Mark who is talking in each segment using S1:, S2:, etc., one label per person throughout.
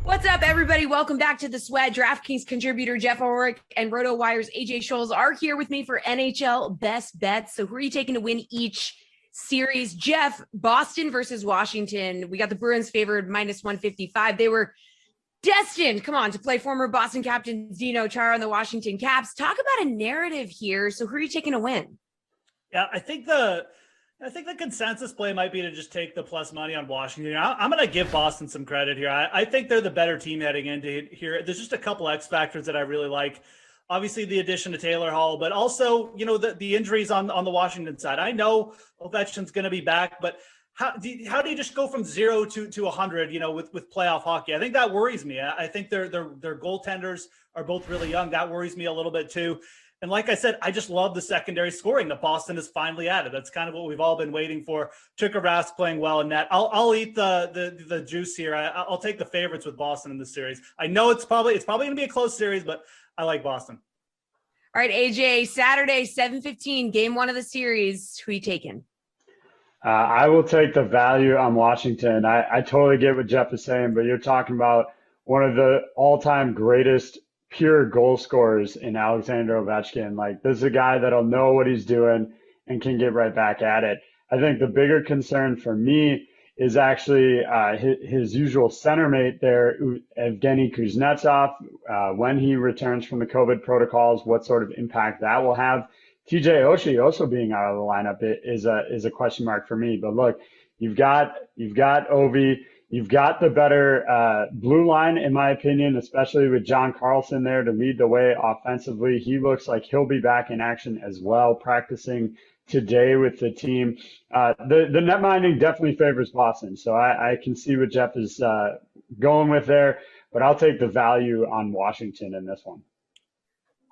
S1: What's up, everybody? Welcome back to The Sweat. DraftKings contributor Geoff Ulrich and RotoWire's AJ Scholz are here with me for NHL Best Bets. So who are you taking to win each series? Geoff, Boston versus Washington. We got the Bruins favored -155. They were destined, to play former Boston captain Dino Chara on the Washington Caps. Talk about a narrative here. So who are you taking to win?
S2: Yeah, I think the consensus play might be to just take the plus money on Washington. I'm going to give Boston some credit here. I think they're the better team heading into here. There's just a couple X factors that I really like. Obviously, the addition to Taylor Hall, but also, the injuries on the Washington side. I know Ovechkin's going to be back, but how do you just go from 0 to 100, with playoff hockey? I think that worries me. I think their goaltenders are both really young. That worries me a little bit too. And like I said, I just love the secondary scoring that Boston has finally added. That's kind of what we've all been waiting for. Tuukka Rask playing well in net. I'll eat the juice here. I'll take the favorites with Boston in this series. I know it's probably going to be a close series, but I like Boston.
S1: All right, AJ, Saturday, 7:15, game one of the series. Who are you taking?
S3: I will take the value on Washington. I totally get what Geoff is saying, but you're talking about one of the all-time greatest pure goal scorers in Alexander Ovechkin. Like, this is a guy that'll know what he's doing and can get right back at it. I think the bigger concern for me is actually his usual center mate there, Evgeny Kuznetsov. When he returns from the COVID protocols, what sort of impact that will have. TJ Oshie also being out of the lineup is a question mark for me. But look, you've got Ovi. You've got the better blue line, in my opinion, especially with John Carlson there to lead the way offensively. He looks like he'll be back in action as well, practicing today with the team. The net minding definitely favors Boston, so I can see what Geoff is going with there, but I'll take the value on Washington in this one.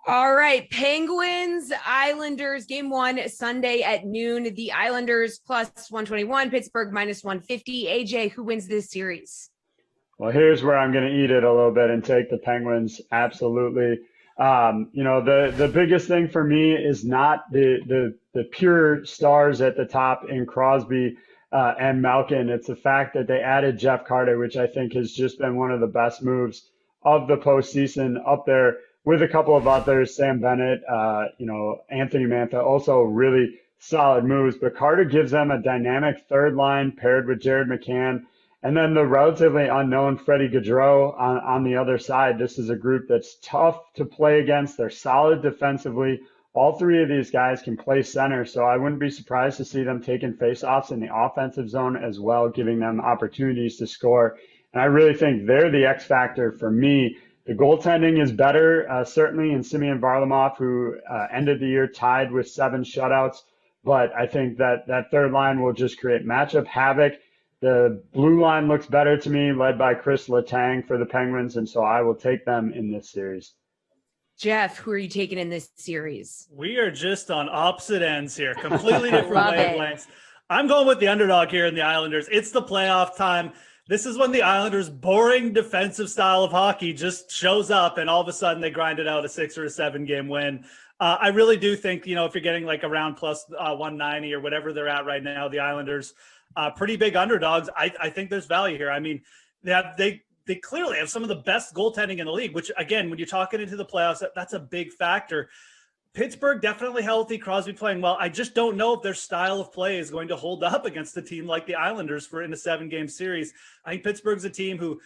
S1: All right, Penguins, Islanders, game one, Sunday at noon. The Islanders +121, Pittsburgh -150. AJ, who wins this series?
S3: Well, here's where I'm going to eat it a little bit and take the Penguins. Absolutely. The biggest thing for me is not the pure stars at the top in Crosby and Malkin. It's the fact that they added Jeff Carter, which I think has just been one of the best moves of the postseason, up there with a couple of others, Sam Bennett, Anthony Mantha, also really solid moves. But Carter gives them a dynamic third line paired with Jared McCann. And then the relatively unknown Freddie Gaudreau on the other side. This is a group that's tough to play against. They're solid defensively. All three of these guys can play center, so I wouldn't be surprised to see them taking face-offs in the offensive zone as well, giving them opportunities to score. And I really think they're the X factor for me. The goaltending is better, certainly in Simeon Varlamov, who ended the year tied with 7 shutouts. But I think that third line will just create matchup havoc. The blue line looks better to me, led by Chris Letang for the Penguins, and so I will take them in this series.
S1: Geoff, who are you taking in this series?
S2: We are just on opposite ends here, completely different wavelengths. I'm going with the underdog here in the Islanders. It's the playoff time. This is when the Islanders' boring defensive style of hockey just shows up, and all of a sudden they grinded out a 6 or a 7 game win. I really do think, if you're getting like around plus 190 or whatever they're at right now, the Islanders, pretty big underdogs. I think there's value here. I mean, they clearly have some of the best goaltending in the league, which, again, when you're talking into the playoffs, that's a big factor. Pittsburgh definitely healthy, Crosby playing well. I just don't know if their style of play is going to hold up against a team like the Islanders in a 7-game series. I think Pittsburgh's a team who,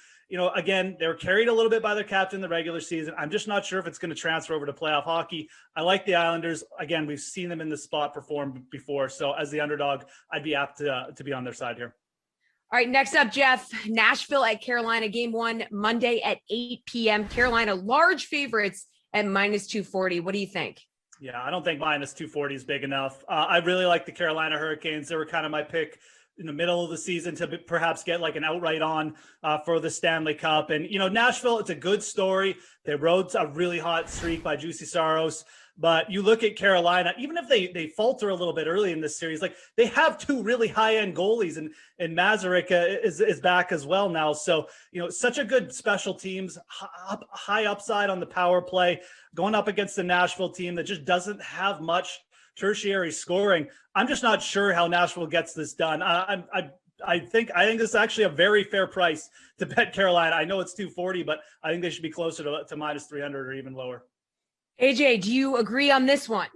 S2: again, they were carried a little bit by their captain in the regular season. I'm just not sure if it's going to transfer over to playoff hockey. I like the Islanders. Again, we've seen them in the spot perform before. So as the underdog, I'd be apt to be on their side here.
S1: All right, next up, Geoff, Nashville at Carolina, game one, Monday at 8 p.m. Carolina, large favorites at -240. What do you think?
S2: Yeah, I don't think -240 is big enough. I really like the Carolina Hurricanes. They were kind of my pick in the middle of the season to perhaps get like an outright on for the Stanley Cup. And, Nashville, it's a good story. They rode a really hot streak by Juuse Saros. But you look at Carolina, even if they falter a little bit early in this series, like they have 2 really high-end goalies, and Mazurek is back as well now. So, such a good special teams, high upside on the power play, going up against the Nashville team that just doesn't have much tertiary scoring. I'm just not sure how Nashville gets this done. I I think this is actually a very fair price to bet Carolina. I know it's 240, but I think they should be closer to minus 300 or even lower.
S1: AJ, do you agree on this one?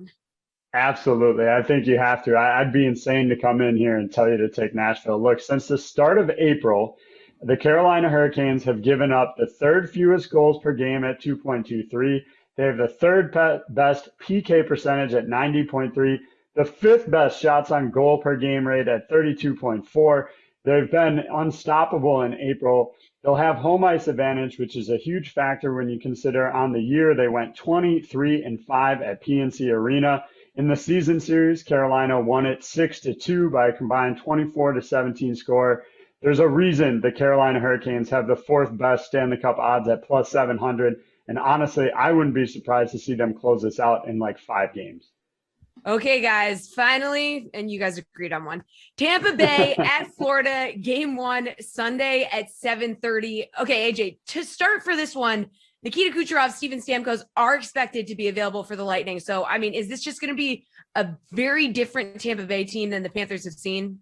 S3: Absolutely. I think you have to. I'd be insane to come in here and tell you to take Nashville. Look, since the start of April, the Carolina Hurricanes have given up the third fewest goals per game at 2.23. They have the third best PK percentage at 90.3, the fifth best shots on goal per game rate at 32.4. They've been unstoppable in April. They'll have home ice advantage, which is a huge factor when you consider on the year they went 23-5 at PNC Arena. In the season series, Carolina won it 6-2 by a combined 24-17 score. There's a reason the Carolina Hurricanes have the fourth best Stanley Cup odds at plus 700. And honestly, I wouldn't be surprised to see them close this out in like 5 games.
S1: Okay, guys, finally, and you guys agreed on one. Tampa Bay at Florida, game 1, Sunday at 7:30. Okay, AJ, to start for this one, Nikita Kucherov, Steven Stamkos are expected to be available for the Lightning. So, I mean, is this just going to be a very different Tampa Bay team than the Panthers have seen?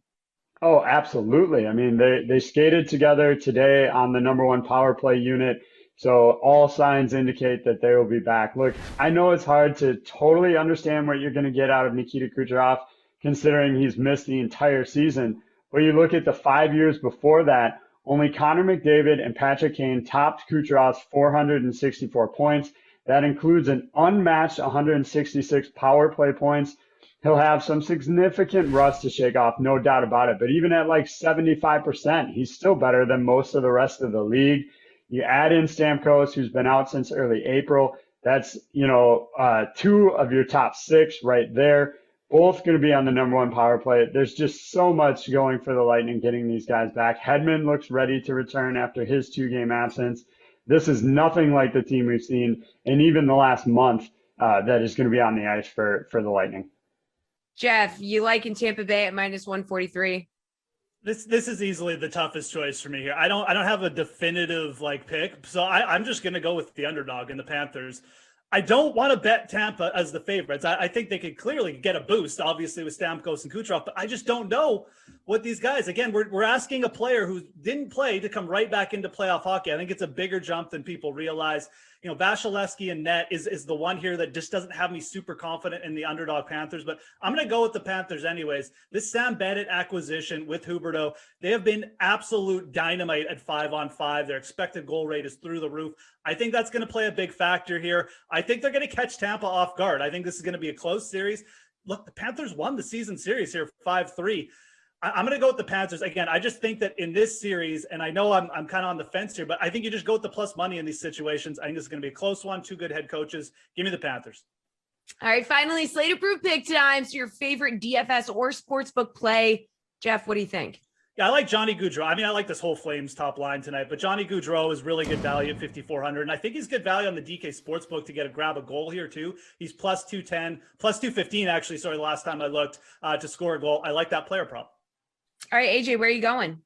S3: Oh, absolutely. I mean, they skated together today on the number 1 power play unit. So all signs indicate that they will be back. Look, I know it's hard to totally understand what you're going to get out of Nikita Kucherov, considering he's missed the entire season. But you look at the 5 years before that, only Connor McDavid and Patrick Kane topped Kucherov's 464 points. That includes an unmatched 166 power play points. He'll have some significant rust to shake off, no doubt about it. But even at like 75%, he's still better than most of the rest of the league. You add in Stamkos, who's been out since early April. That's, 2 of your top 6 right there. Both going to be on the number 1 power play. There's just so much going for the Lightning getting these guys back. Hedman looks ready to return after his 2-game absence. This is nothing like the team we've seen in even the last month that is going to be on the ice for the Lightning.
S1: Geoff, you like in Tampa Bay at minus 143?
S2: This is easily the toughest choice for me here. I don't have a definitive pick, so I'm just going to go with the underdog in the Panthers. I don't want to bet Tampa as the favorites. I think they could clearly get a boost, obviously, with Stamkos and Kucherov, but I just don't know what these guys. Again, we're asking a player who didn't play to come right back into playoff hockey. I think it's a bigger jump than people realize. Vasilevsky and net is the one here that just doesn't have me super confident in the underdog Panthers, but I'm going to go with the Panthers anyways. This Sam Bennett acquisition with Huberdeau, they have been absolute dynamite at 5-on-5. Their expected goal rate is through the roof. I think that's going to play a big factor here. I think they're going to catch Tampa off guard. I think this is going to be a close series. Look, the Panthers won the season series here 5-3. I'm going to go with the Panthers. Again, I just think that in this series, and I know I'm kind of on the fence here, but I think you just go with the plus money in these situations. I think this is going to be a close one. 2 good head coaches. Give me the Panthers.
S1: All right, finally, slate approved pick time. So your favorite DFS or sportsbook play. Geoff, what do you think?
S2: Yeah, I like Johnny Gaudreau. I mean, I like this whole Flames top line tonight, but Johnny Gaudreau is really good value at 5,400. And I think he's good value on the DK Sportsbook to grab a goal here too. He's plus 210, plus 215 actually. Sorry, the last time I looked to score a goal. I like that player prop.
S1: All right, AJ, where are you going?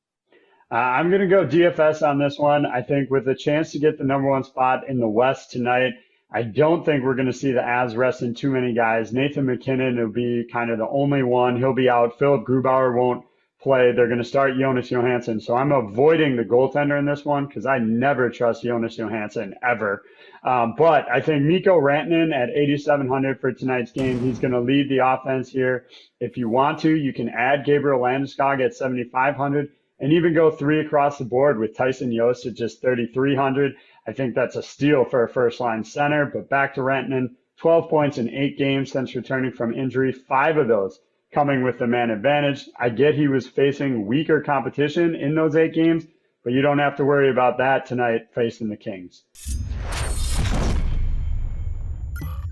S3: I'm going to go DFS on this one. I think with a chance to get the number 1 spot in the West tonight, I don't think we're going to see the Avs resting too many guys. Nathan McKinnon will be kind of the only one. He'll be out. Philip Grubauer won't play. They're going to start Jonas Johansson. So I'm avoiding the goaltender in this one because I never trust Jonas Johansson ever. But I think Mikko Rantanen at 8,700 for tonight's game. He's going to lead the offense here. If you want to, you can add Gabriel Landeskog at 7,500 and even go 3 across the board with Tyson Jost at just 3,300. I think that's a steal for a first-line center. But back to Rantanen, 12 points in 8 games since returning from injury, 5 of those coming with the man advantage. I get he was facing weaker competition in those 8 games, but you don't have to worry about that tonight facing the Kings.